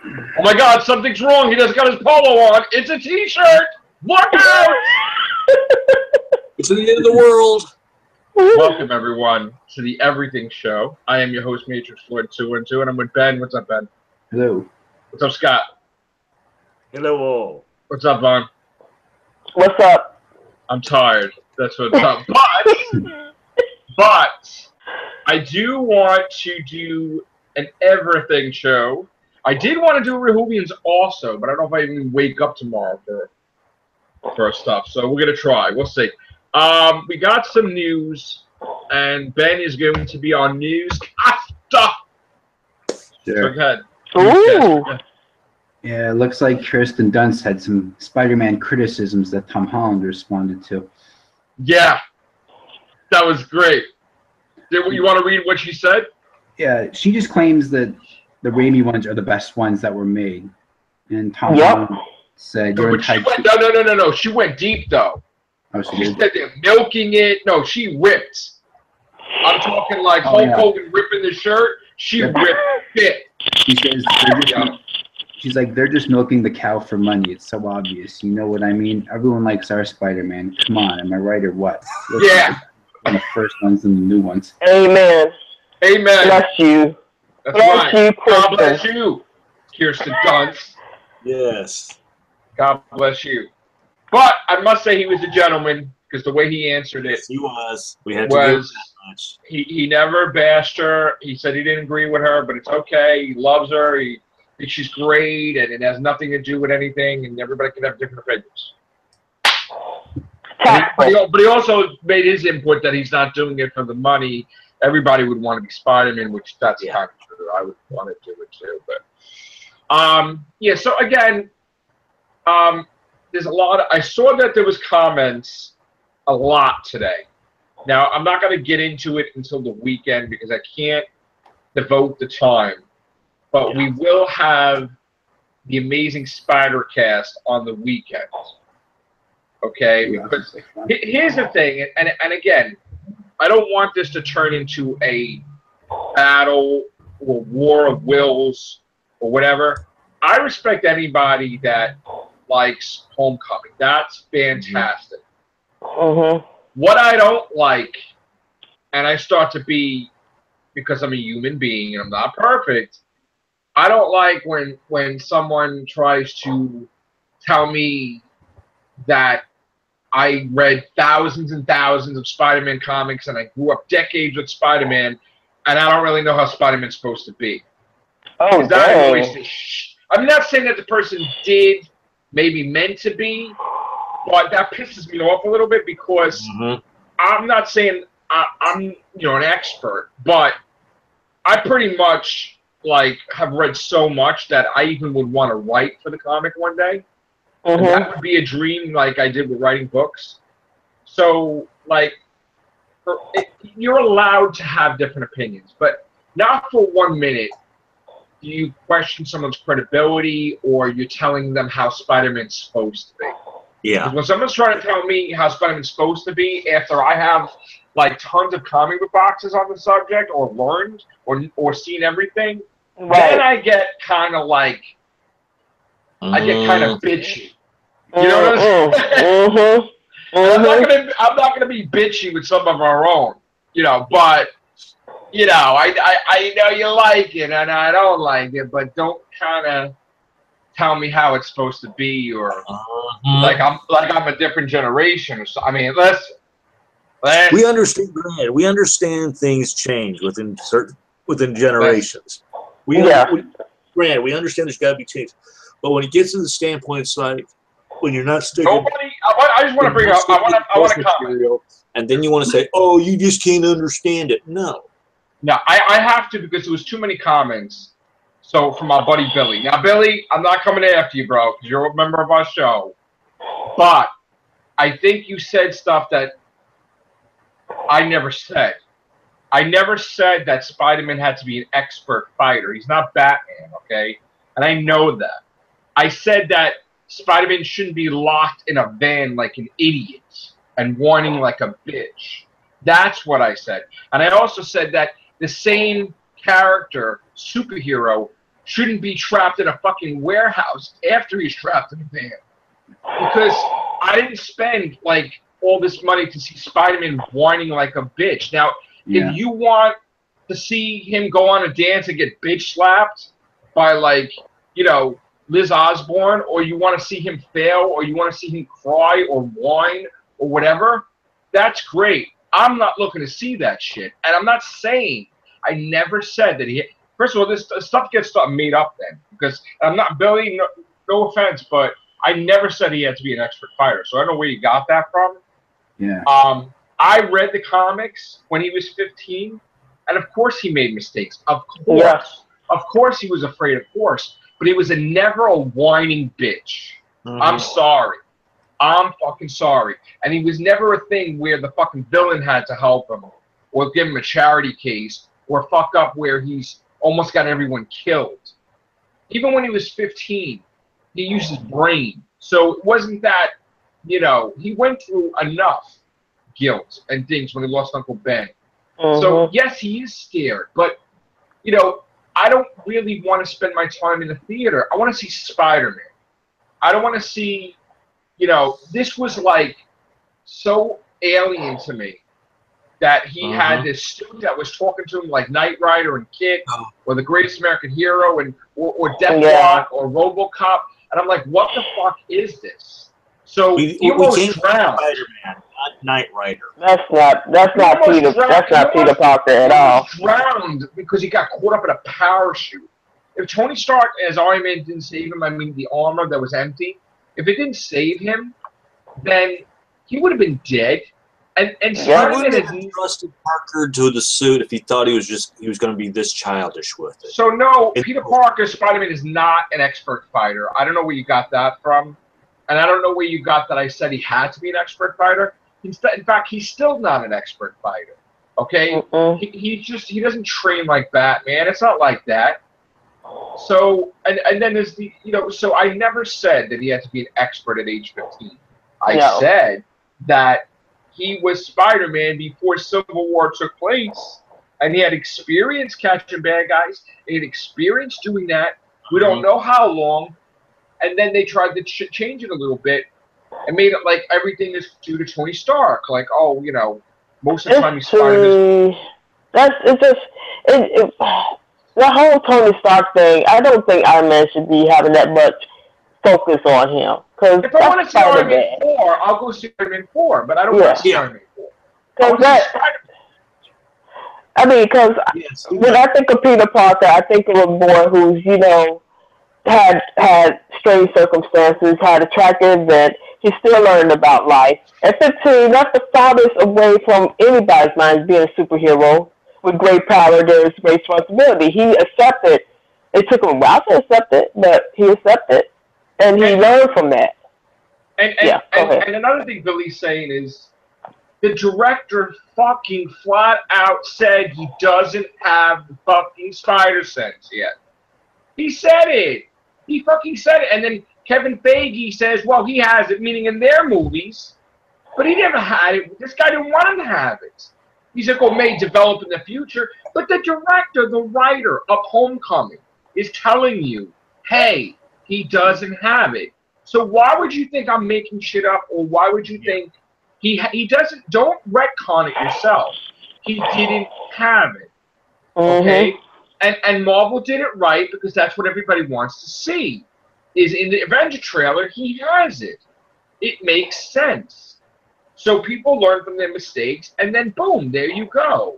Oh my God, something's wrong. He doesn't got his polo on. It's a T-shirt. Look out! It's the end of the world. Welcome, everyone, to the Everything Show. I am your host, Matrix Floyd 212, and I'm with Ben. What's up, Ben? Hello. What's up, Scott? Hello, all. What's up, Vaughn? What's up? I'm tired. That's what's up. But I do want to do an Everything Show. I did want to do Rehubians also, but I don't know if I even wake up tomorrow for stuff. So we're gonna try. We'll see. We got some news, and Ben is going to be on news after. Sure. Go ahead. Ooh. Yeah, it looks like Kirsten Dunst had some Spider-Man criticisms that Tom Holland responded to. Yeah, that was great. You want to read what she said? Yeah, she just claims that the Raimi ones are the best ones that were made. And Tom Holland said, No, no. She went deep, though. Oh, She said they're milking it. No, she ripped. I'm talking like Hulk Hogan ripping the shirt. She ripped it. She says, she's like, they're just milking the cow for money. It's so obvious. You know what I mean? Everyone likes our Spider-Man. Come on, am I right or what? Yeah. And the first ones and the new ones. Amen. Amen. Bless you. That's Bless right. you, God bless Kristen. you, Kirsten Dunst. Yes. God bless you. But I must say he was a gentleman because the way he answered it Yes, he was. We had to give him that much. he never bashed her. He said he didn't agree with her, but it's okay. He loves her. He thinks she's great, and it has nothing to do with anything, and everybody can have different opinions. But he also made his input that he's not doing it for the money. Everybody would want to be Spider-Man, which that's kind of true. I would want to do it too. But yeah, so again, there's a lot of, I saw that there was comments a lot today. Now, I'm not going to get into it until the weekend because I can't devote the time. But we will have the Amazing Spider Cast on the weekend. Okay? Because here's the thing, and again, I don't want this to turn into a battle or war of wills or whatever. I respect anybody that likes Homecoming. That's fantastic. What I don't like, and I start to be, because I'm a human being and I'm not perfect, I don't like when someone tries to tell me that I read thousands and thousands of Spider-Man comics and I grew up decades with Spider-Man and I don't really know how Spider-Man's supposed to be. Oh, dang. I'm not saying that the person did maybe meant to be, but that pisses me off a little bit because I'm not saying I'm an expert, but I pretty much have read so much that I even would want to write for the comic one day. And that would be a dream like I did with writing books. So, you're allowed to have different opinions, but not for 1 minute do you question someone's credibility or you're telling them how Spider-Man's supposed to be. Yeah. When someone's trying to tell me how Spider-Man's supposed to be after I have tons of comic book boxes on the subject or learned or seen everything, then I get kind of bitchy. You know what I'm saying? I'm not gonna be bitchy with some of our own, but I know you like it and I don't like it, but don't kind of tell me how it's supposed to be or like I'm a different generation or so. I mean, we understand. We understand things change within generations. We understand there's got to be change, but when it gets to the standpoint, it's like when you're not sticking. I just want to bring up. I want to comment. And then you want to say, "Oh, you just can't understand it." No, I have to because there was too many comments. So from my buddy Billy. Now, Billy, I'm not coming after you, bro, because you're a member of our show. But I think you said stuff that I never said. I never said that Spider-Man had to be an expert fighter. He's not Batman, okay? And I know that. I said that Spider-Man shouldn't be locked in a van like an idiot and whining like a bitch. That's what I said. And I also said that the same character, superhero, shouldn't be trapped in a fucking warehouse after he's trapped in a van. Because I didn't spend like all this money to see Spider-Man whining like a bitch. Now, if you want to see him go on a dance and get bitch slapped by like, you know, Liz Osborne, or you want to see him fail, or you want to see him cry or whine or whatever, that's great. I'm not looking to see that shit. And I'm not saying, I never said that he, first of all, this stuff gets made up then. Because I'm not, Billy, no offense, but I never said he had to be an expert fighter. So I don't know where you got that from. Yeah. I read the comics when he was 15, and of course he made mistakes. Of course. Yeah. Of course he was afraid, of course. But he was never a whining bitch. I'm sorry. I'm fucking sorry. And he was never a thing where the fucking villain had to help him or give him a charity case or fuck up where he's almost got everyone killed. Even when he was 15, he used his brain. So it wasn't that, you know, he went through enough guilt and things when he lost Uncle Ben. So, yes, he is scared. But, you know, I don't really want to spend my time in the theater. I want to see Spider-Man. I don't want to see, you know, this was like so alien to me that he had this suit that was talking to him like Knight Rider and Kid or The Greatest American Hero and or Deathlock or RoboCop. And I'm like, what the fuck is this? So he almost drowned. Spider-Man, not Knight Rider. That's not Peter Parker at all. He drowned because he got caught up in a parachute. If Tony Stark as Iron Man didn't save him, I mean the armor that was empty, if it didn't save him, then he would have been dead. And Spider-Man had trusted Parker to the suit if he thought he was going to be this childish with it. So no, Peter Parker, Spider-Man is not an expert fighter. I don't know where you got that from. And I don't know where you got that I said he had to be an expert fighter. In fact, he's still not an expert fighter. Okay? He doesn't train like Batman. It's not like that. So, and then there's the, you know, so I never said that he had to be an expert at age 15. I said that he was Spider-Man before Civil War took place. And he had experience catching bad guys. He had experience doing that. We don't know how long. And then they tried to change it a little bit and made it like everything is due to Tony Stark. Like, oh, you know, most of the time he's Spider-Man. The whole Tony Stark thing, I don't think Iron Man should be having that much focus on him. If I want to see Iron Man 4, I'll go see Iron Man 4, but I don't want to see Iron Man 4. Because when I think of Peter Parker, I think of a boy who's, you know, had strange circumstances, had a tragic event. He's still learning about life. At 15, that's the farthest away from anybody's mind being a superhero. With great power, there's great responsibility. He accepted. It took him a while to accept it, but he accepted, and he learned from that. And another thing Billy's saying is the director fucking flat out said he doesn't have the fucking spider sense yet. He said it. He fucking said it. And then Kevin Feige says, well, he has it, meaning in their movies, but he never had it. This guy didn't want him to have it. He's like, oh, may develop in the future. But the director, the writer of Homecoming is telling you, hey, he doesn't have it. So why would you think I'm making shit up, or why would you think he doesn't? Don't retcon it yourself. He didn't have it. Okay? And Marvel did it right because that's what everybody wants to see. Is in the Avenger trailer, he has it. It makes sense. So people learn from their mistakes, and then boom, there you go.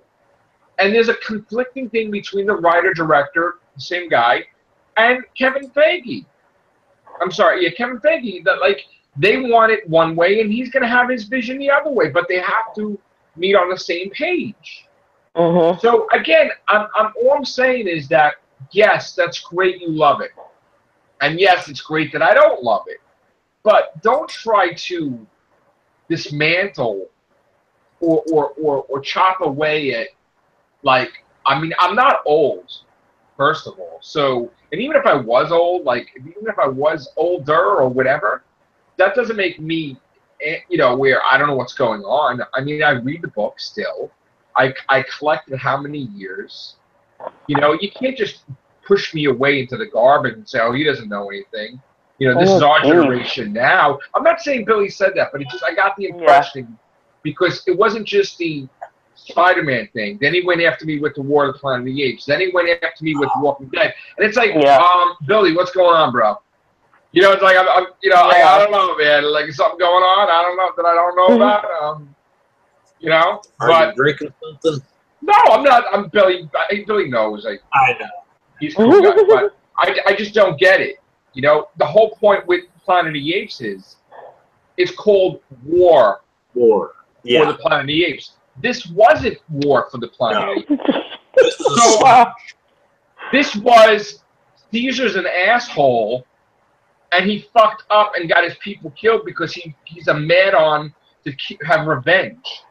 And there's a conflicting thing between the writer-director, the same guy, and Kevin Feige. I'm sorry, Kevin Feige, that like they want it one way, and he's going to have his vision the other way, but they have to meet on the same page. So again, all I'm saying is that yes, that's great, you love it, and yes, it's great that I don't love it, but don't try to dismantle or chop away at, like, I mean, I'm not old, first of all. So, and even if I was old, like, even if I was older or whatever, that doesn't make me, you know, where I don't know what's going on. I mean, I read the book still. I collected how many years. You know, you can't just push me away into the garbage and say, oh, he doesn't know anything. You know, this is our generation now. I'm not saying Billy said that, but I got the impression because it wasn't just the Spider-Man thing. Then he went after me with the War of the Planet of the Apes. Then he went after me with Walking Dead. And it's like, Billy, what's going on, bro? You know, it's like, I'm you know, I don't know, man. Like, something going on. I don't know that I don't know about. You know, Are you drinking something? No, I'm not. I'm Billy. Billy knows. I know. He's a cool guy, but I just don't get it. You know, the whole point with Planet of the Apes is it's called War. For the Planet of the Apes. This wasn't War for the Planet of the Apes. So this was Caesar's an asshole, and he fucked up and got his people killed because he's a mad-on to have revenge.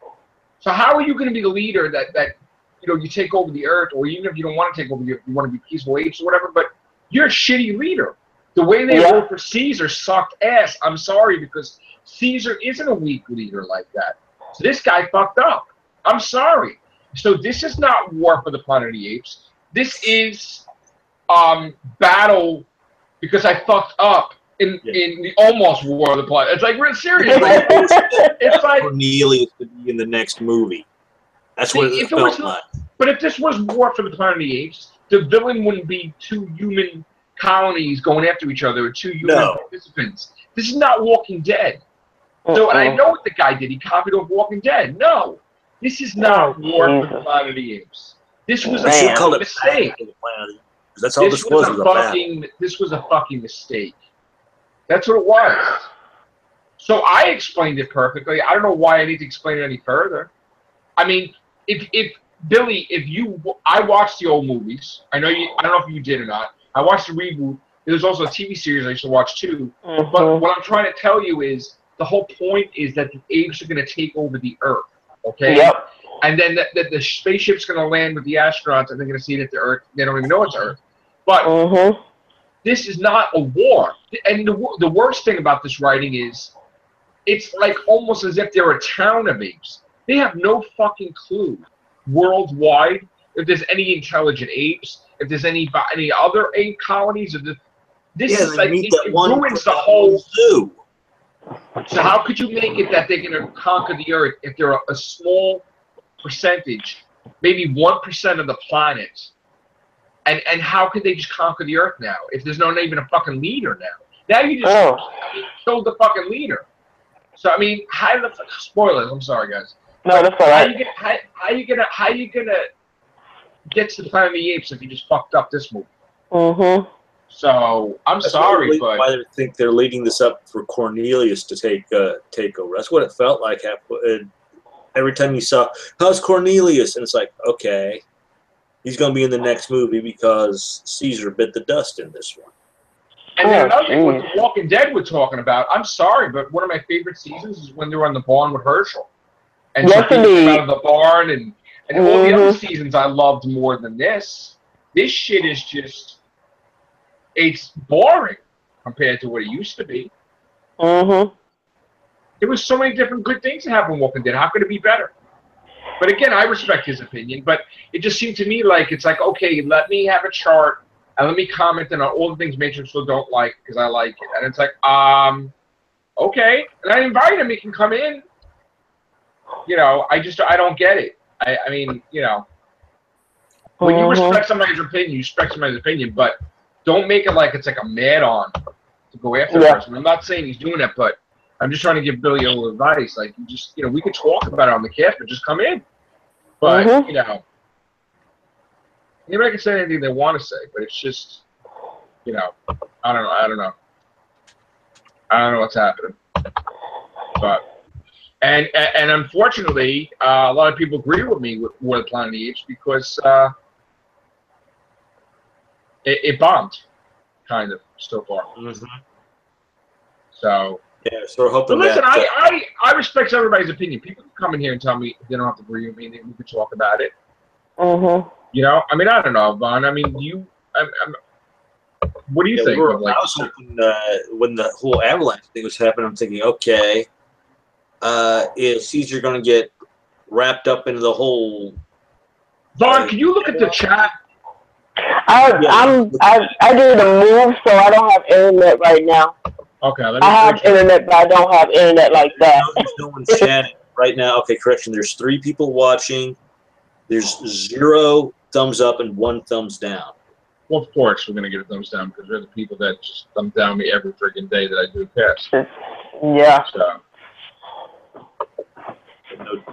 So how are you going to be the leader that you know, you take over the earth, or even if you don't want to take over the earth, you want to be peaceful apes or whatever, but you're a shitty leader. The way they voted for Caesar sucked ass. I'm sorry, because Caesar isn't a weak leader like that. So this guy fucked up. I'm sorry. So this is not War for the Planet of the Apes. This is battle because I fucked up in the almost War of the Planet. It's like, we're serious. It's like Cornelius to be in the next movie. That's what it felt like. But if this was War for the Planet of the Apes, the villain wouldn't be two human colonies going after each other, or two human participants. This is not Walking Dead. So, and I know what the guy did. He copied off Walking Dead. No, this is not War for the Planet of the Apes. This was a fucking mistake. That's all this was a battle. This was a fucking mistake. That's what it was. So I explained it perfectly. I don't know why I need to explain it any further. I mean, if Billy, I watched the old movies. I know you. I don't know if you did or not. I watched the reboot. There's also a TV series I used to watch too. But what I'm trying to tell you is the whole point is that the apes are going to take over the Earth. Okay. Yep. And then the spaceship's going to land with the astronauts, and they're going to see it at the Earth. They don't even know it's Earth. But this is not a war. And the worst thing about this writing is, it's like almost as if they're a town of apes. They have no fucking clue worldwide if there's any intelligent apes, if there's any other ape colonies. This is like, it ruins the whole zoo. So how could you make it that they're going to conquer the Earth if they're a small percentage, maybe 1% of the planet? And how could they just conquer the Earth now if there's not even a fucking leader now? Now you just killed the fucking leader. So I mean, how the spoilers? I'm sorry, guys. No, that's all right. How you gonna get to the Planet of the Apes if you just fucked up this movie? So I'm sorry, but why they think they're leading this up for Cornelius to take over. That's what it felt like. Every time you saw, how's Cornelius, and it's like, okay, he's going to be in the next movie because Caesar bit the dust in this one. And then another thing, what The Walking Dead we're talking about, I'm sorry, but one of my favorite seasons is when they were on the barn with Herschel. And so people came out of the barn, and all the other seasons I loved more than this. This shit is just, it's boring compared to what it used to be. There was so many different good things that happened in Walking Dead. How could it be better? But again, I respect his opinion, but it just seemed to me like, it's like, okay, let me have a chart, and let me comment on all the things Matrix still don't like because I like it. And it's like, okay. And I invite him, he can come in. You know, I don't get it. I mean, you know, when you respect somebody's opinion, you respect somebody's opinion, but don't make it like it's like a mad-on to go after the person. I'm not saying he's doing that, but I'm just trying to give Billy a little advice. Like, you know, we could talk about it on the cast, but just come in. But, you know, anybody can say anything they want to say, but it's just, you know, I don't know what's happening. But, and unfortunately, a lot of people agree with me with War of the Planet of the Apes because it bombed, kind of, so far. So, yeah, so we're hoping listen, I respect everybody's opinion. People can come in here and tell me they don't have to agree with me. We can talk about it. You know, I mean, I don't know, Vaughn. I mean, what do you think? I was hoping when the whole avalanche thing was happening, I'm thinking, okay, is Caesar going to get wrapped up into the whole? Vaughn, can you look at the chat? I did a move, so I don't have internet right now. Okay, let me. I have internet, but I don't have internet like that. No one's chatting right now. Okay, correction. There's 3 people watching. There's 0 thumbs up and 1 thumbs down. Well, of course, we're gonna get a thumbs down because they're the people that just thumb down me every freaking day that I do cast. Yeah. So.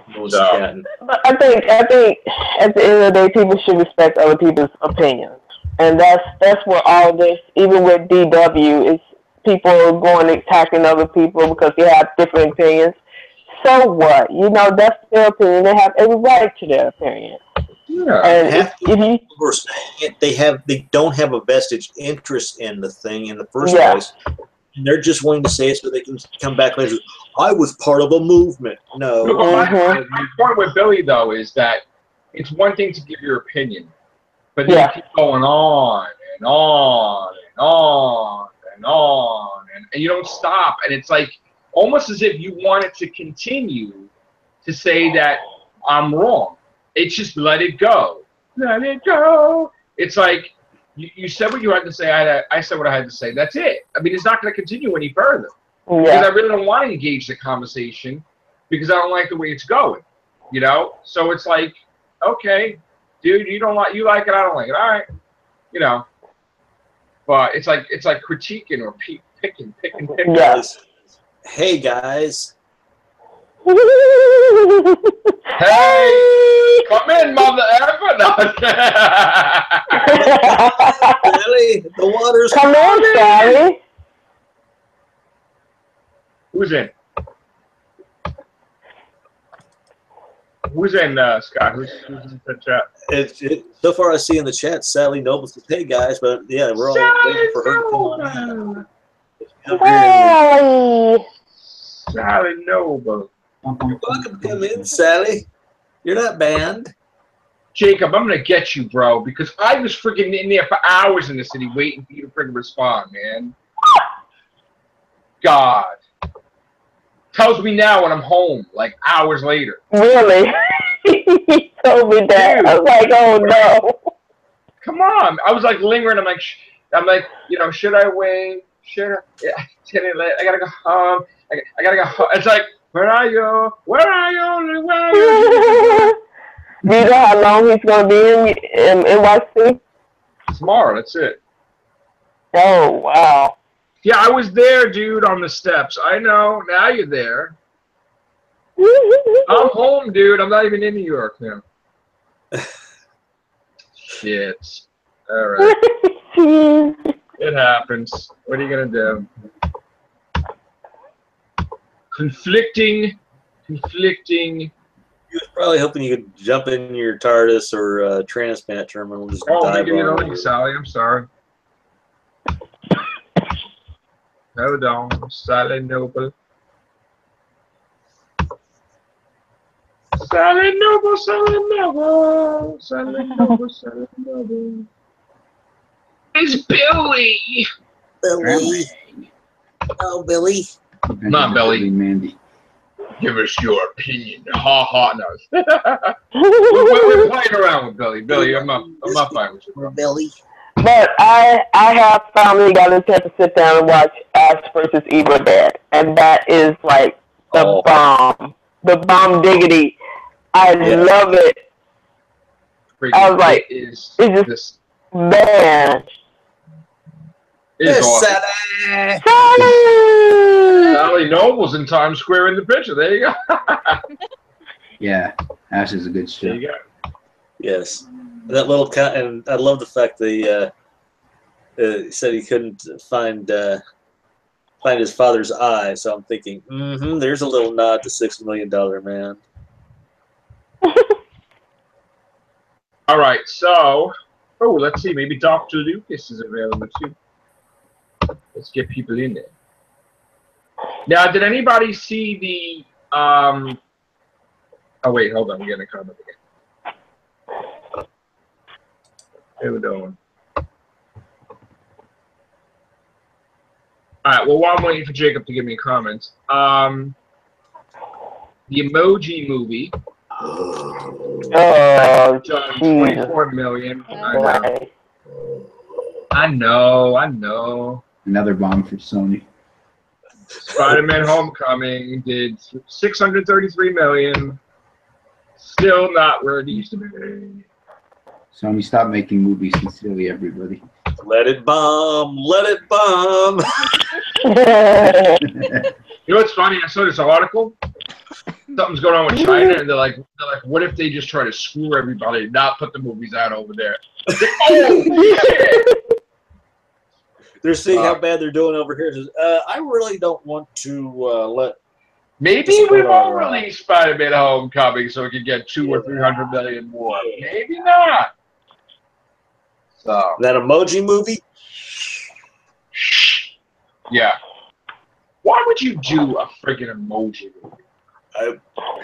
No chatting. But I think at the end of the day, people should respect other people's opinions, and that's what all this, even with DW, is people going attacking other people because they have different opinions. So what? You know, that's their opinion. They have every right to their opinion. Yeah. And they don't have a vested interest in the thing in the first place. And they're just wanting to say it so they can come back later. I was part of a movement. No. My point with Billy, though, is that it's one thing to give your opinion, but then you keep going on and on and on and on, and you don't stop. And it's like almost as if you wanted to continue to say that I'm wrong. It's just let it go. Let it go. It's like, you said what you had to say. I said what I had to say. That's it. I mean, it's not going to continue any further. Because I really don't want to engage the conversation because I don't like the way it's going. You know? So it's like, okay, dude, you like it, I don't like it. All right. You know. But it's like critiquing or picking. Yes. Hey, guys. Hey, come in, mother effer. No. Really? The water's come on, Sally. Who's in? Who's in, Scott? Who's in the chat? So far, I see in the chat, Sally Noble says, "Hey guys," but yeah, we're all waiting for her to come on. Sally Noble. Welcome, come in, Sally. You're not banned. Jacob, I'm gonna get you, bro, because I was freaking in there for hours in the city waiting for you to freaking respond, man. God. Tells me now when I'm home, like hours later. Really? He told me that. Dude, I was like, oh no. Come on. I was like lingering. I'm like, you know, should I wait? Should I? Yeah, I gotta go home. I gotta go home. It's like, where are you? Where are you? Where are you? Do you know how long he's gonna be in NYC? Tomorrow. That's it. Oh wow. Yeah, I was there, dude, on the steps. I know. Now you're there. I'm home, dude. I'm not even in New York now. Shit. All right. It happens. What are you going to do? Conflicting. You was probably hoping you could jump in your TARDIS or transplant terminal. Just thank you, Sally. I'm sorry. Hold on, Sally Noble. Sally Noble, Sally Noble, Sally Noble, Sally Noble. It's Billy. Billy. Oh, Billy. Not Billy. Mandy. Give us your opinion. Ha ha. No. we're playing around with Billy. Billy, I'm not fine with you, bro. Billy. But I have finally got a chance to sit down and watch Ash versus Evil Dead, and that is like the bomb diggity. I love it. I was like, it's just man. It's awesome. Sally Noble's in Times Square in the picture. There you go. Yeah, Ash is a good show. There you go. Yes. That little and I love the fact that he said he couldn't find his father's eye. So I'm thinking, there's a little nod to $6 Million Man. All right, so let's see. Maybe Dr. Lucas is available too. Let's get people in there. Now, did anybody see the? Oh wait, hold on. We're getting a comment again. How we doing? All right. Well, while I'm waiting for Jacob to give me comments, the Emoji Movie. Oh, 24 million. I know. I know. Another bomb for Sony. Spider-Man: Homecoming did $633 million. Still not where it needs to be. Sony, stop making movies. Sincerely, everybody. Let it bomb. Let it bomb. You know what's funny? I saw this article. Something's going on with China, and they're like, what if they just try to screw everybody and not put the movies out over there? Oh shit! They're seeing how bad they're doing over here. I really don't want to let. Maybe we won't release Spider-Man: Homecoming so we can get 200 or 300 million more. Maybe not. So that Emoji movie. Yeah. Why would you do a freaking Emoji movie?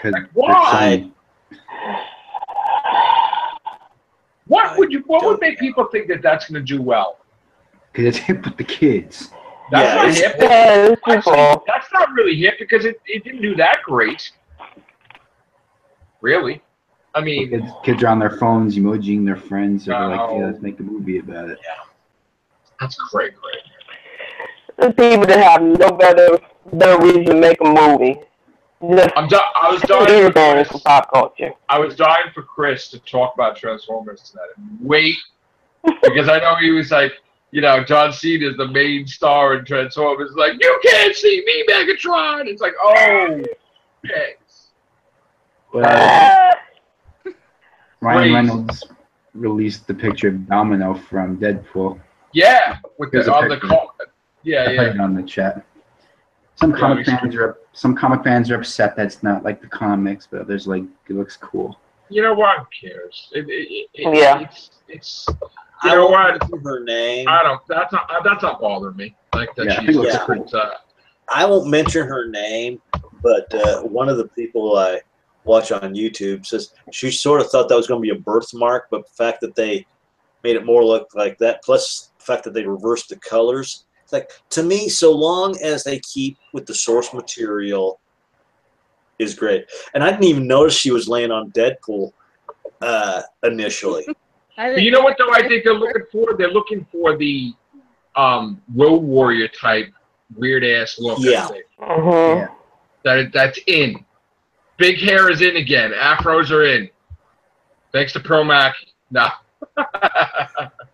Like, why? What would make people think that that's going to do well? Because it's hip with the kids. That's not hip. Actually, that's not really hip because it didn't do that great. Really? I mean, kids are on their phones emojiing their friends. So they're like, yeah, let's make a movie about it. Yeah. That's great. The people that have no reason to make a movie. I was dying for Chris to talk about Transformers tonight. Wait, because I know he was like, you know, John Cena is the main star in Transformers. Like, you can't see me, Megatron. It's like, oh, thanks. Ryan Reynolds released the picture of Domino from Deadpool. Yeah, with the on the call. Yeah. I put it on the chat. Some comic fans are upset that it's not like the comics, but others like it looks cool. You know what? Who cares? It's you I know what? Her name. I don't. That's not bothering me. Like that. Yeah, she's cool. I won't mention her name, but one of the people I watch on YouTube says she sort of thought that was going to be a birthmark, but the fact that they made it more look like that, plus the fact that they reversed the colors. Like, to me, so long as they keep with the source material is great. And I didn't even notice she was laying on Deadpool initially. You know what, though, I think they're looking for? They're looking for the Road Warrior type weird-ass look. Yeah. I think. That's in. Big hair is in again. Afros are in. Thanks to Pearl Mackie. Nah.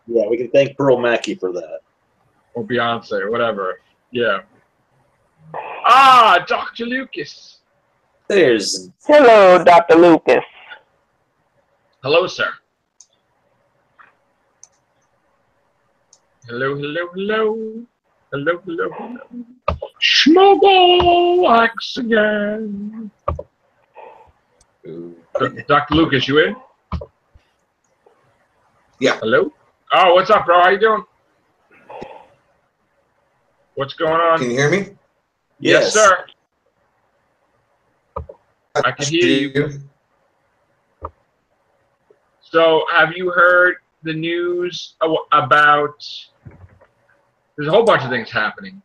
Yeah, we can thank Pearl Mackie for that. Or Beyonce, or whatever. Yeah. Dr. Lucas. Hello, Dr. Lucas. Hello, sir. Hello. Schmoggle Axe again. Dr. Lucas, you in? Yeah. Hello? Oh, what's up, bro? How you doing? What's going on? Can you hear me? Yes, sir. I can hear you. So, have you heard the news about? There's a whole bunch of things happening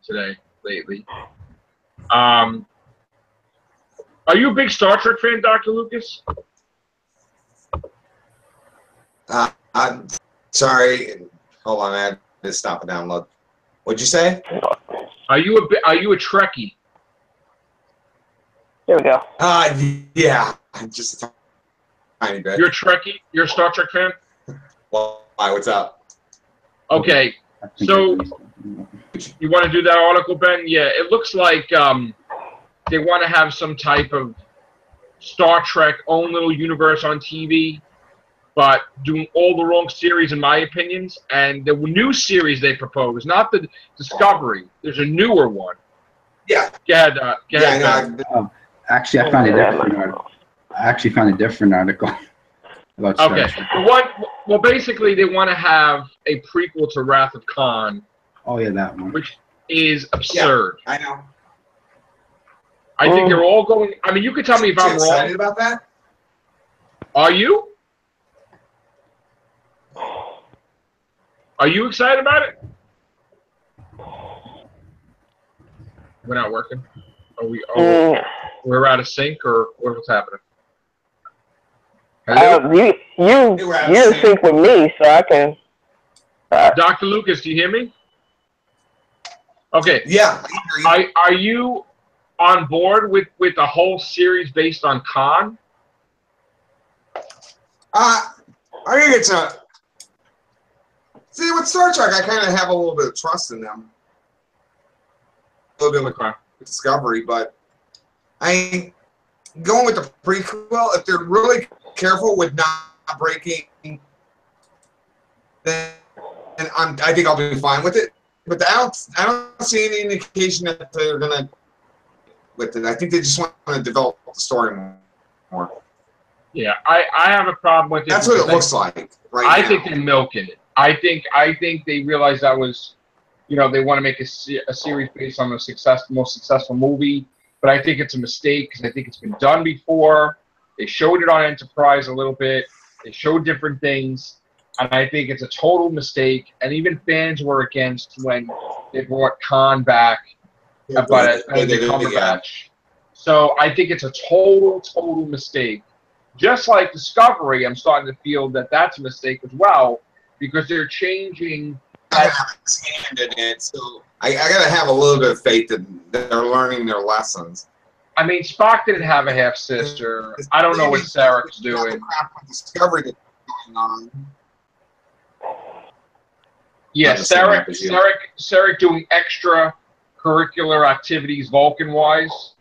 lately. Are you a big Star Trek fan, Dr. Lucas? I'm sorry. Hold on, I had to stop and download. What'd you say? Are you a Trekkie? There we go. Yeah, just a tiny bit. You're a Trekkie? You're a Star Trek fan? Well, why? What's up? Okay, so you want to do that article, Ben? Yeah, it looks like they want to have some type of Star Trek own little universe on TV, but doing all the wrong series, in my opinions. And the new series they propose, not the Discovery. There's a newer one. Yeah. Go ahead. Actually, I found a different article. About Star Trek. Well, basically, they want to have a prequel to Wrath of Khan. Oh yeah, that one. Which is absurd. Yeah, I know. I think they're all going. I mean, you could tell me if I'm wrong. Excited about that? Are you? Are you excited about it? We're not working. Are we? We're out of sync, or what's happening? You're in sync with me, so I can. Dr. Lucas, do you hear me? Okay. Yeah. Are you on board with a whole series based on Khan? I think it's a. See, with Star Trek, I kind of have a little bit of trust in them. A little bit with Discovery, but going with the prequel, if they're really careful with not breaking, then I think I'll be fine with it. But I don't see any indication that they're gonna with it. I think they just want to develop the story more. Yeah, I have a problem with it. That's what it looks like right now. I think they're milking it. I think they realized that was, they want to make a series based on the most successful movie, but I think it's a mistake because I think it's been done before. They showed it on Enterprise a little bit. They showed different things, and I think it's a total mistake. And even fans were against when they brought Khan back, but Benedict Cumberbatch. So I think it's a total mistake. Just like Discovery, I'm starting to feel that that's a mistake as well, because they're changing. I haven't scanned it, so I got to have a little bit of faith that they're learning their lessons. I mean, Spock didn't have a half sister. I don't know what Sarek's doing. Discovery that's going on. Yeah, Sarek doing extra curricular activities Vulcan-wise,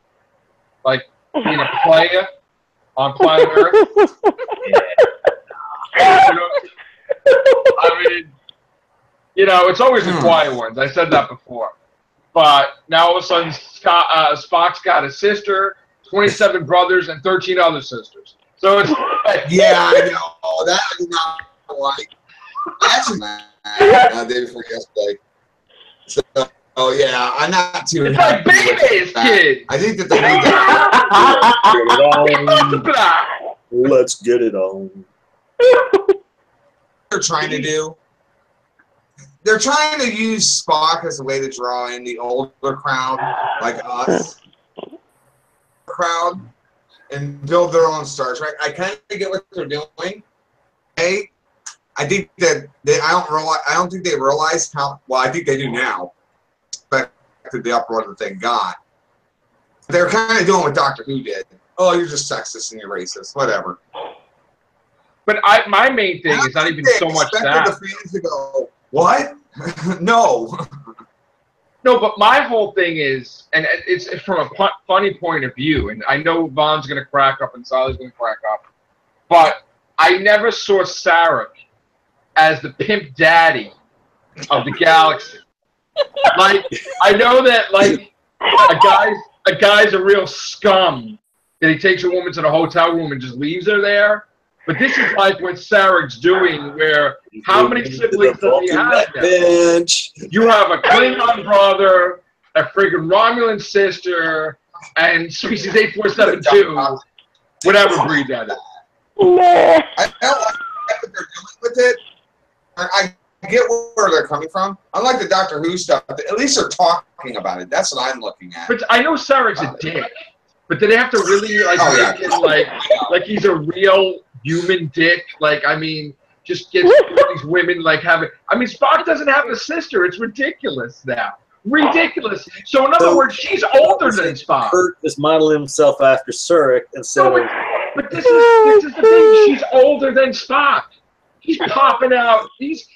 like being a player on planet Earth. I mean, it's always the quiet ones. I said that before. But now all of a sudden, Spock's got a sister, 27 brothers, and 13 other sisters. So it's like, yeah, I know. That is not like. Imagine that. Day before yesterday. So, yeah, I'm not too. It's like baby's kid. I think that they need that. Let's get it on. They're trying to do. They're trying to use Spock as a way to draw in the older crowd, like us, crowd, and build their own Star Trek. I kind of get what they're doing. I think that I don't think they realize how. Well, I think they do now. But the uproar that they got, they're kind of doing what Doctor Who did. Oh, you're just sexist and you're racist, whatever. But my main thing is not even so much that. The fans to go, what? No. No, but my whole thing is, and it's from a funny point of view, and I know Vaughn's going to crack up and Sally's going to crack up, but I never saw Sarek as the pimp daddy of the galaxy. Like, I know that, like, a guy's a real scum that he takes a woman to the hotel room and just leaves her there. But this is like what Sarek's doing, where how many siblings does he have now? You have a Klingon brother, a friggin' Romulan sister, and species 8472, whatever breed that is. I don't like what they're doing with it. I get where they're coming from. Unlike the Doctor Who stuff, at least they're talking about it. That's what I'm looking at. But I know Sarek's a dick. But do they have to really make it like he's a real human dick? Like, I mean, just get these women like having. I mean, Spock doesn't have a sister. It's ridiculous now. Ridiculous. So in other words, she's older than Spock. Kirk is modeling himself after Sarek instead of. But this is the thing. She's older than Spock. He's popping out. He's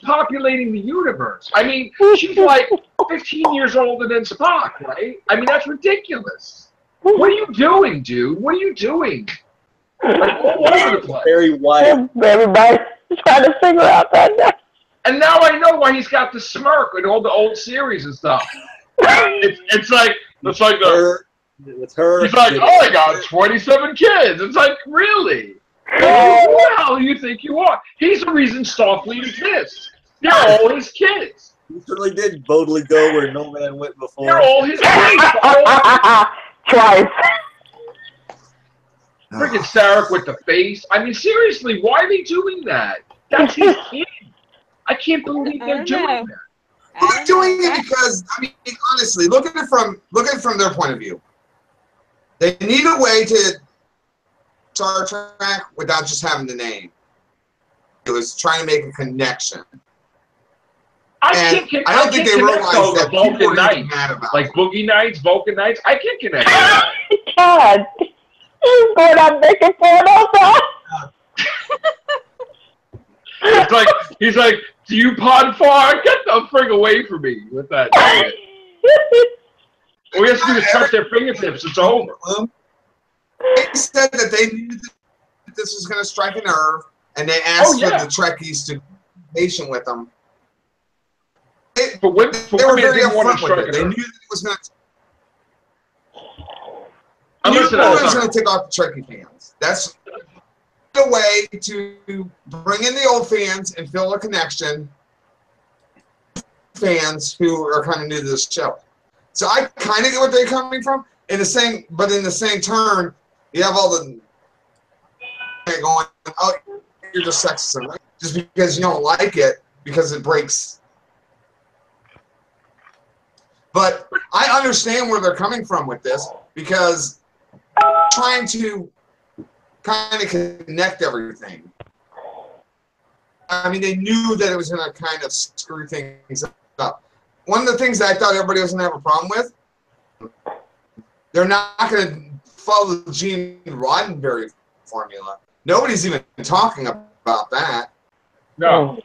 populating the universe. I mean, she's like 15 years older than Spock, right? I mean, that's ridiculous. What are you doing, dude? What are you doing? Like, all over the place. Very white. Everybody's trying to figure out that now. And now I know why he's got the smirk in all the old series and stuff. It's like with her. He's like, oh, I got 27 kids. It's like, really? Who the hell do you think you are? He's the reason Starfleet exists. You're all his kids. He certainly did boldly go where no man went before. You're all his kids. Twice. Freaking Sarek with the face. I mean, seriously, why are they doing that? That's his kid. I can't believe they're doing that. They're doing it because, I mean, honestly, look at it from their point of view. They need a way to Star Trek without just having the name. It was trying to make a connection. I don't think they realize that Vulcan Nights, like Boogie Nights, Vulcan Nights. I can't connect. God, he's going out making pornos. It's like he's like, "Do you pod far? Get the frig away from me with that shit." All we have to do is touch their fingertips. It's over. They said that they knew that this was going to strike a nerve, and they asked for the Trekkies to be patient with them. They were very upfront with it. They knew that it was going to take off the Trekkie fans. That's the way to bring in the old fans and feel a connection. Fans who are kind of new to this show. So I kind of get what they're coming from. In the same turn, you have all the going, "Oh, you're just sexist," right? Just because you don't like it because it breaks. But I understand where they're coming from with this because trying to kind of connect everything. I mean, they knew that it was going to kind of screw things up. One of the things that I thought everybody was going to have a problem with, they're not going to follow the Gene Roddenberry formula. Nobody's even talking about that. No.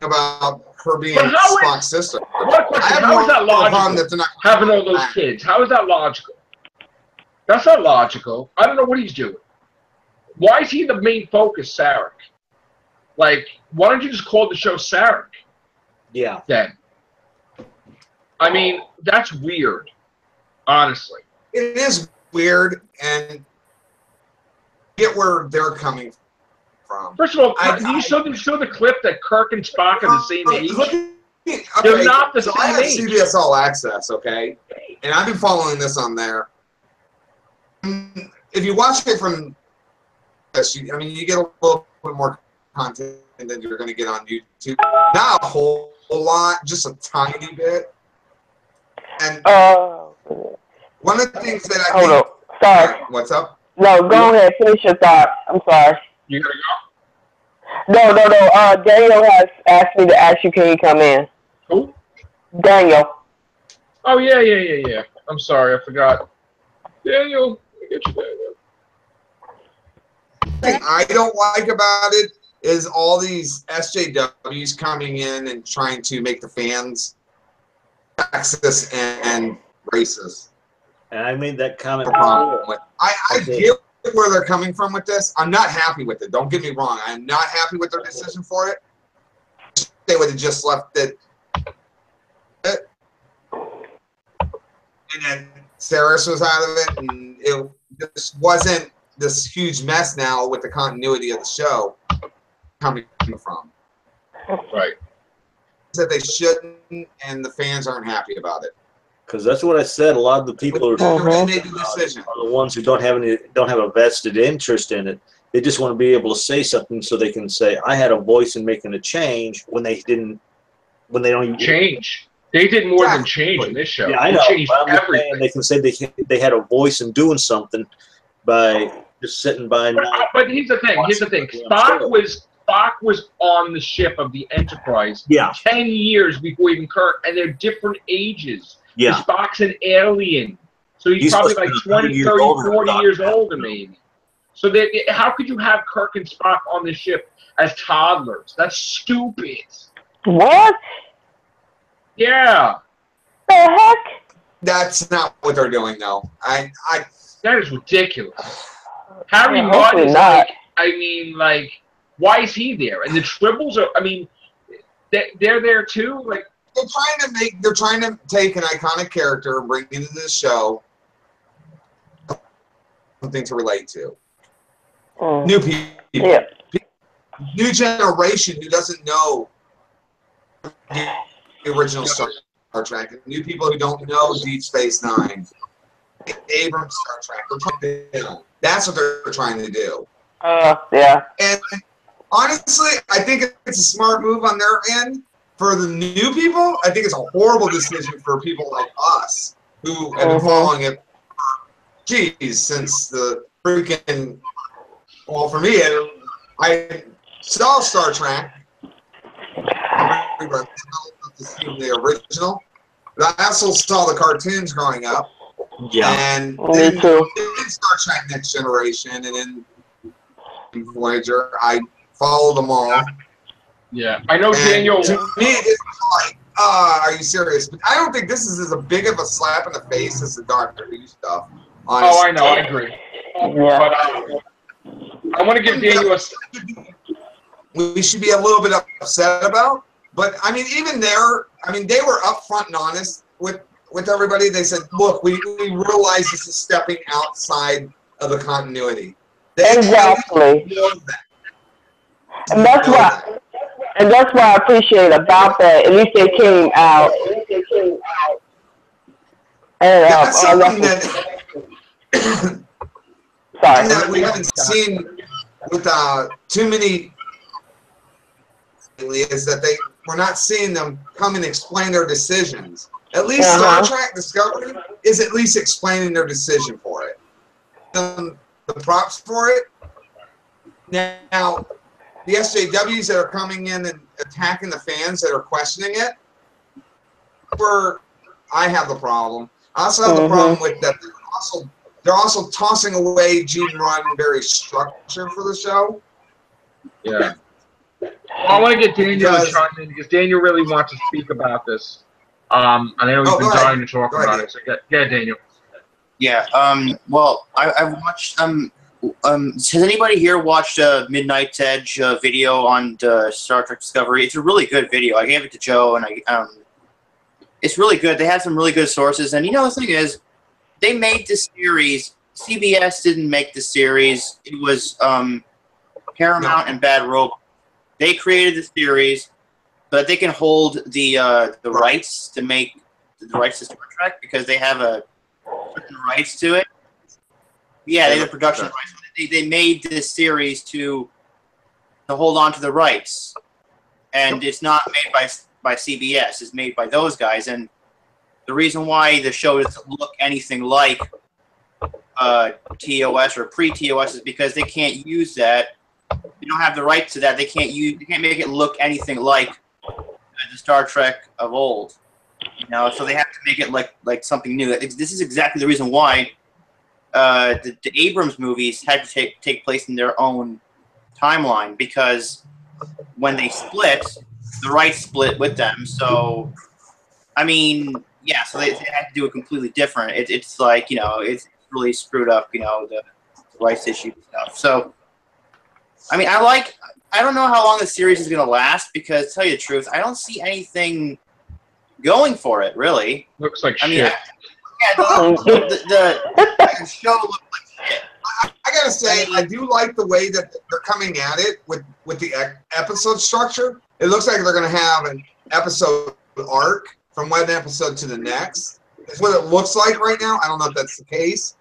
About her being Spock's sister. How is that logical? Having all those kids. How is that logical? That's not logical. I don't know what he's doing. Why is he the main focus, Sarek? Like, why don't you just call the show Sarek? Yeah. Then. I mean, that's weird. Honestly. It is weird, and get where they're coming from. First of all, do you show the clip that Kirk and Spock are the same age? They're not the same age. I have CBS All Access, okay? And I've been following this on there. If you watch it from this, I mean, you get a little bit more content than you're going to get on YouTube. Not a whole lot, just a tiny bit. And one of the things that I think... Hold on. Sorry. What's up? No, go ahead. Finish your thought. I'm sorry. You gotta go? No. Daniel has asked me to ask you, can you come in? Who? Daniel. Oh, yeah. I'm sorry, I forgot. Daniel. Get you, Daniel. The thing I don't like about it is all these SJWs coming in and trying to make the fans sexist and racist. And I made that comment. I get where they're coming from with this. I'm not happy with it. Don't get me wrong. I'm not happy with their decision for it. They would have just left it. And then Saris was out of it, and it just wasn't this huge mess now with the continuity of the show coming from. Right. That they shouldn't, and the fans aren't happy about it. Because that's what I said. A lot of the people are the ones who don't have a vested interest in it. They just want to be able to say something so they can say, "I had a voice in making a change," when they don't even change. They did more than change in this show. Yeah, I know. They changed everything. They can say they had a voice in doing something by just sitting by. But here's the thing. Spock was on the ship of the Enterprise 10 years before even Kirk, and they're different ages. Yeah. Spock's an alien. So he's probably like 20, 30, 40 years older, maybe. So how could you have Kirk and Spock on the ship as toddlers? That's stupid. What? Yeah. The heck? That's not what they're doing, though. That is ridiculous. Harry Mudd is like, why is he there? And the Tribbles are, they're there too? Like, they're trying to take an iconic character and bring it into the show, something to relate to. New people, new generation who doesn't know the original Star Trek, new people who don't know Deep Space Nine, Abrams Star Trek. That's what they're trying to do. And honestly, I think it's a smart move on their end. For the new people, I think it's a horrible decision for people like us who have been following it, since the freaking, well, for me, I saw Star Trek, the to see the original. But I also saw the cartoons growing up. Yeah. And Me too. then Star Trek Next Generation, and then Voyager. I followed them all. Yeah, I know And Daniel. to me, it's like, are you serious? But I don't think this is as big of a slap in the face as the Doctor Who stuff. Honestly. Oh, I know, I agree. Yeah. But I want to give Daniel a. We should be a little bit upset about. But I mean, even there, I mean, they were upfront and honest with everybody. They said, "Look, we realize this is stepping outside of the continuity." Exactly. And that's why I appreciate about that. At least they came out. And That's something that sorry. that we haven't seen with too many. Is that we're not seeing them come and explain their decisions. At least Star Trek Discovery is at least explaining their decision for it. The props for it. Now, the SJWs that are coming in and attacking the fans that are questioning it, I have the problem. I also have the problem with that they're also tossing away Gene Roddenberry's structure for the show. Yeah. Well, I want to get Daniel to chime in because Daniel really wants to speak about this. I know he's been dying to talk about it. So yeah, Daniel. Yeah. Well, I've watched. Has anybody here watched Midnight's Edge video on Star Trek Discovery? It's a really good video. I gave it to Joe, and it's really good. They have some really good sources, and the thing is, they made this series. CBS didn't make the series. It was Paramount and Bad Robot. They created the series, but they can hold the rights to make the rights to Star Trek because they have certain rights to it. Yeah, they have production rights. They made this series to hold on to the rights, and it's not made by CBS. It's made by those guys, and the reason why the show doesn't look anything like TOS or pre-TOS is because they can't use that. They don't have the rights to that. They can't make it look anything like the Star Trek of old. So they have to make it like something new. This is exactly the reason why the Abrams movies had to take place in their own timeline, because when they split, the rights split with them. So, I mean, yeah, so they had to do it completely different. It's like, it's really screwed up, the rights issue and stuff. So, I mean, I don't know how long the series is going to last, because, to tell you the truth, I don't see anything going for it, really. Looks like shit. The show looks like shit. I gotta say, I do like the way that they're coming at it with the episode structure. It looks like they're going to have an episode arc from one episode to the next. It's what it looks like right now. I don't know if that's the case.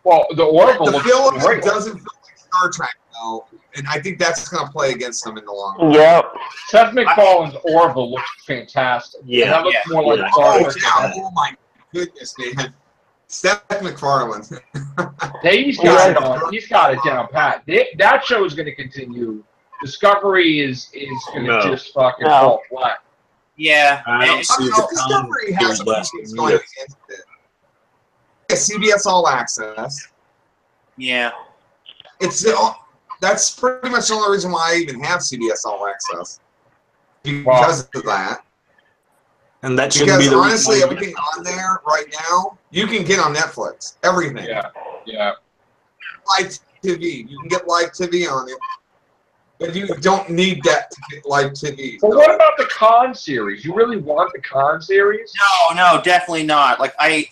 Well, the Orville looks great. It doesn't feel like Star Trek, though, and I think that's going to play against them in the long run. Yep. Seth MacFarlane's Orville looks fantastic. Yeah. That looks more like Star Trek. Oh my goodness, man. Seth MacFarlane. He's got it down pat. That show is going to continue. Discovery is going to just fucking fall flat. Yeah. I don't see the Discovery has some things going against it. CBS All Access. Yeah. That's pretty much the only reason why I even have CBS All Access. Because of that. And that shouldn't be the honestly, everything on there right now, you can get on Netflix. Everything. Yeah. Live TV. You can get live TV on it. But you don't need that to get live TV. But what about the Con series? You really want the Con series? No, definitely not. Like I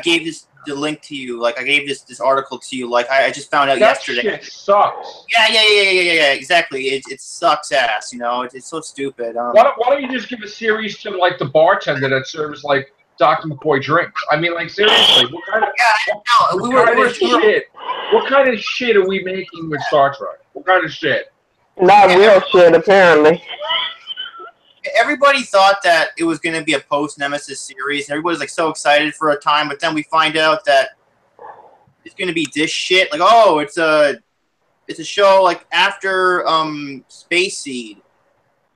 gave the link to you. Like I gave this article to you. Like I just found out yesterday. That shit sucks. Yeah. Exactly. It sucks ass. It's so stupid. Why don't you just give a series to like the bartender that serves like Dr. McCoy drinks? I mean, like seriously, what kind of shit are we making with Star Trek? What kind of shit? Not real shit, apparently. Everybody thought that it was going to be a post-Nemesis series. Everybody's like so excited for a time, but then we find out that it's going to be this shit. Like, oh, it's a show like after Space Seed.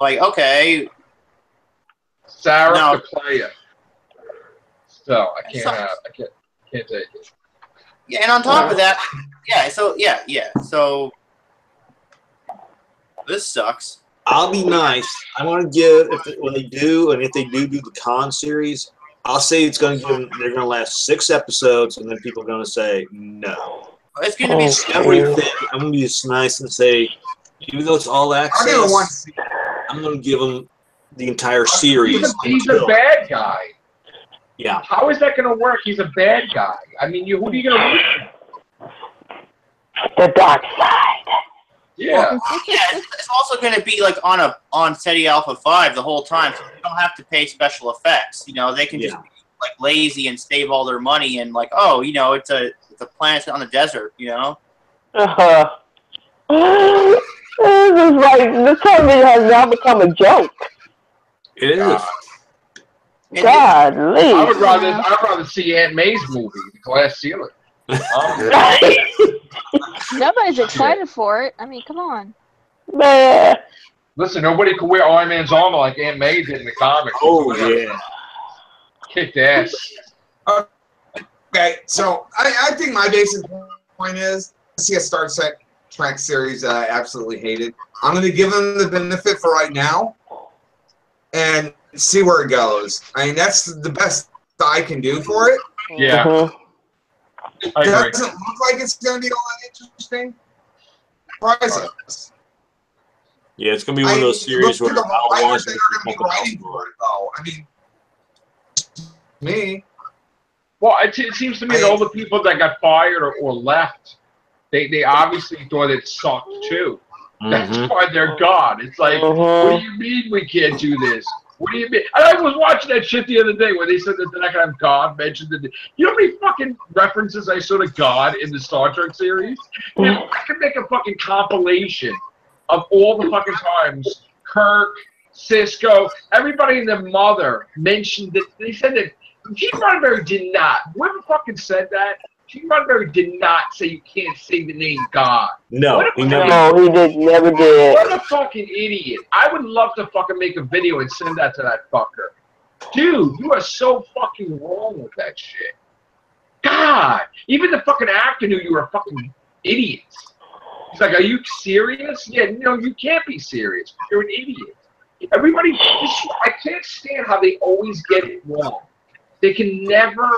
Like, okay. Sarah No. to play it. So I can't take it. Yeah, and on top of that, so this sucks. I'll be nice. I want to give when they do, and if they do the con series, I'll say it's going to give. They're going to last 6 episodes, and then people are going to say no. It's going to be everything. I'm going to be just nice and say, even though it's all access, I'm going to give them the entire series. He's a bad guy. Yeah. How is that going to work? He's a bad guy. I mean, who are you going to root for? The dark side. Yeah. Well, it's also going to be like on SETI Alpha 5 the whole time, so they don't have to pay special effects. You know, they can just be like lazy and save all their money and like, oh, you know, it's a planet on the desert. You know. This is like the television has now become a joke. It is. God, I would rather see Aunt May's movie, The Glass Ceiling. Nobody's excited for it. I mean, come on. Man. Listen, nobody could wear Iron Man's armor like Aunt May did in the comics. Oh, yeah. Kicked ass. Okay, so I think my basic point is I see a Star Trek series that I absolutely hated. I'm going to give them the benefit for right now and see where it goes. I mean, that's the best I can do for it. Yeah. It doesn't look like it's going to be all that interesting. Surprise us. Yeah, it's going to be one of those series where I'll watch it. Writing for it, though. I mean, me. Well, it seems to me that all the people that got fired or left, they obviously thought it sucked too. That's why they're gone. It's like, what do you mean we can't do this? What do you mean? I was watching that shit the other day where they said that they're not going to have God mentioned. You know how many fucking references I saw to God in the Star Trek series? Man, I could make a fucking compilation of all the fucking times Kirk, Cisco, everybody and their mother mentioned that. They said that Gene Roddenberry did not. Whoever fucking said that, Gene Roddenberry did not say you can't say the name God. No, he never did. What a fucking idiot. I would love to fucking make a video and send that to that fucker. Dude, you are so fucking wrong with that shit. God, even the fucking actor knew you were a fucking idiot. He's like, are you serious? Yeah, no, you can't be serious. You're an idiot. Everybody, I can't stand how they always get it wrong. They can never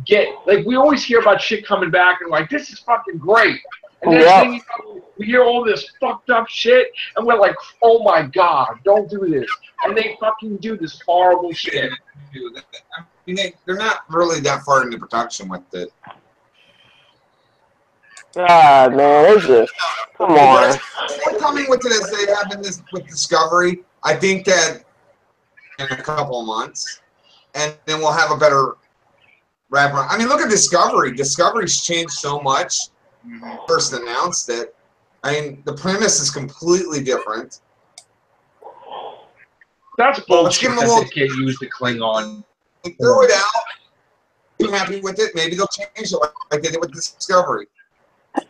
get, like, we always hear about shit coming back and like, this is fucking great. And then you know, we hear all this fucked up shit and we're like, oh my God, don't do this. And they fucking do this horrible shit. I mean, they're not really that far into production with it. God, man, it's just, come on. They're coming with it as they have in this with Discovery. I think that in a couple of months, and then we'll have a better wrap around. I mean, look at Discovery. Discovery's changed so much. First announced it. I mean, the premise is completely different. That's bullshit that they can't use the Klingon. Throw it out. Be happy with it. Maybe they'll change it like they did with Discovery.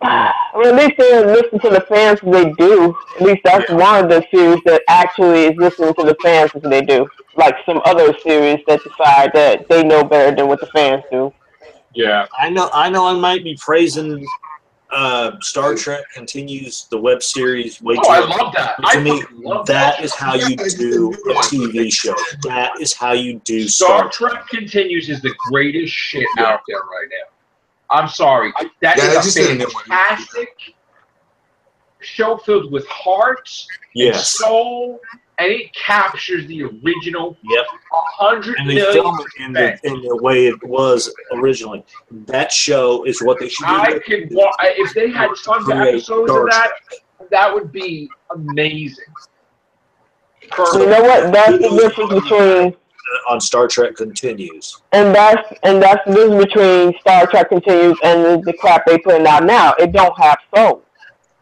Well, at least they listen to the fans as they do. At least that's one of the series that actually is listening to the fans as they do. Like some other series that decide that they know better than what the fans do. Yeah. I know I might be praising Star Trek Continues, the web series, way too I love that. To me, that is how you do a TV show. That is how you do Star Trek Continues is the greatest shit out there right now. I'm sorry. That is a fantastic show filled with heart and soul, and it captures the original 100 and they million film it in the way it was originally. That show is what they should do. If they had tons of episodes of that, that would be amazing. You know what? That's the difference between on Star Trek Continues. And that's the difference between Star Trek Continues and the crap they putting out now. It don't have soul.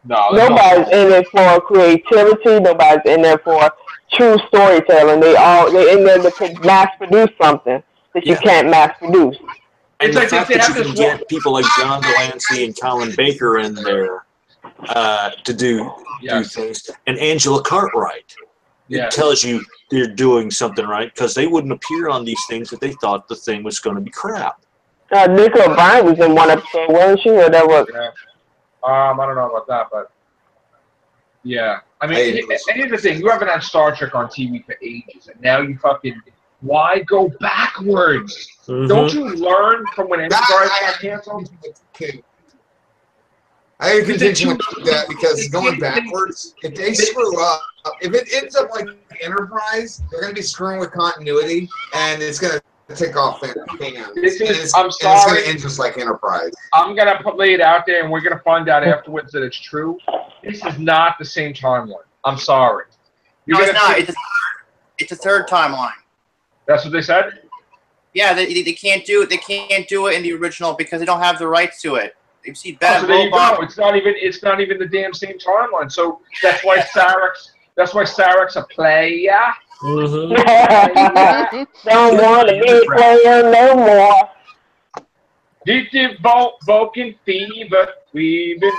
No, nobody's in it for creativity. Nobody's in there for true storytelling. They're in there to mass produce something that you can't mass produce. And the fact that you can get people like John Delancey and Colin Baker in there to do things, and Angela Cartwright. it tells you they're doing something right, because they wouldn't appear on these things if they thought the thing was going to be crap. Nico O'Brien was in one episode, wasn't she? Or that was? Yeah. I don't know about that, but yeah. I mean, and here's the thing: you haven't had Star Trek on TV for ages, and now you fucking why go backwards? Don't you learn from when Enterprise got canceled? I have a contention with that because going backwards, if they screw up, if it ends up like Enterprise, they're going to be screwing with continuity, and it's going to tick off fans. I'm sorry. It's going to end just like Enterprise. I'm going to lay it out there, and we're going to find out afterwards that it's true. This is not the same timeline. I'm sorry. No, it's not. It's a third timeline. That's what they said? Yeah, they can't do it. They can't do it in the original because they don't have the rights to it. You see, so there you go. It's not even the damn same timeline. So that's why Sarek's a player. Don't want to be a player no more. Deep Vulcan fever. We've been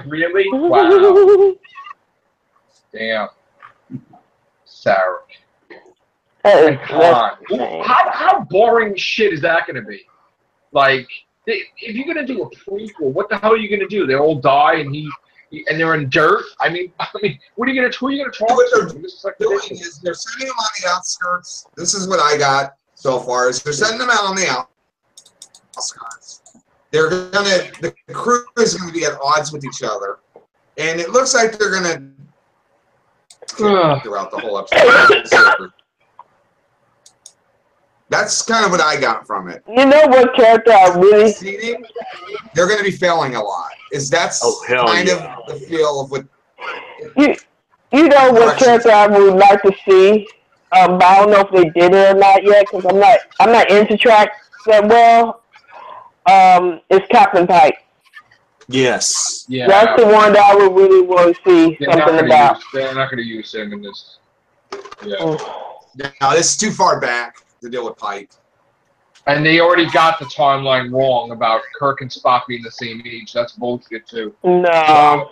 really wow. Damn, Sarek. Come on. How boring shit is that going to be? Like, if you're going to do a prequel, what the hell are you going to do? They all die and they're in dirt? I mean, what are you going to, who are you going to talk to? What they're doing is they're sending them on the outskirts. This is what I got so far, is they're sending them out on the outskirts. The crew is going to be at odds with each other. And it looks like they're going to throughout the whole episode. That's kind of what I got from it. You know what character I really... They're going to be failing a lot. That's kind of the feel of what... You know what character I would like to see? But I don't know if they did it or not yet, because I'm not into track that well. It's Captain Pike. Yes. Yeah. That's the one that I would really want to see something about. They're not going to use him in this. Yeah. No, this is too far back to deal with Pike. And they already got the timeline wrong about Kirk and Spock being the same age. That's bullshit, too. No.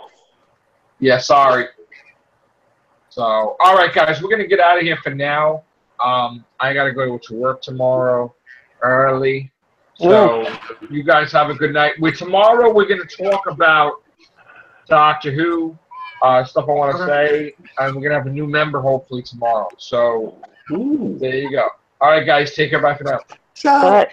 Yeah, sorry. So, all right, guys, we're going to get out of here for now. I got to go to work tomorrow early. So, you guys have a good night. Tomorrow, we're going to talk about Doctor Who, stuff I want to say, and we're going to have a new member, hopefully, tomorrow. So, there you go. All right, guys, take care. Bye for now. Ciao.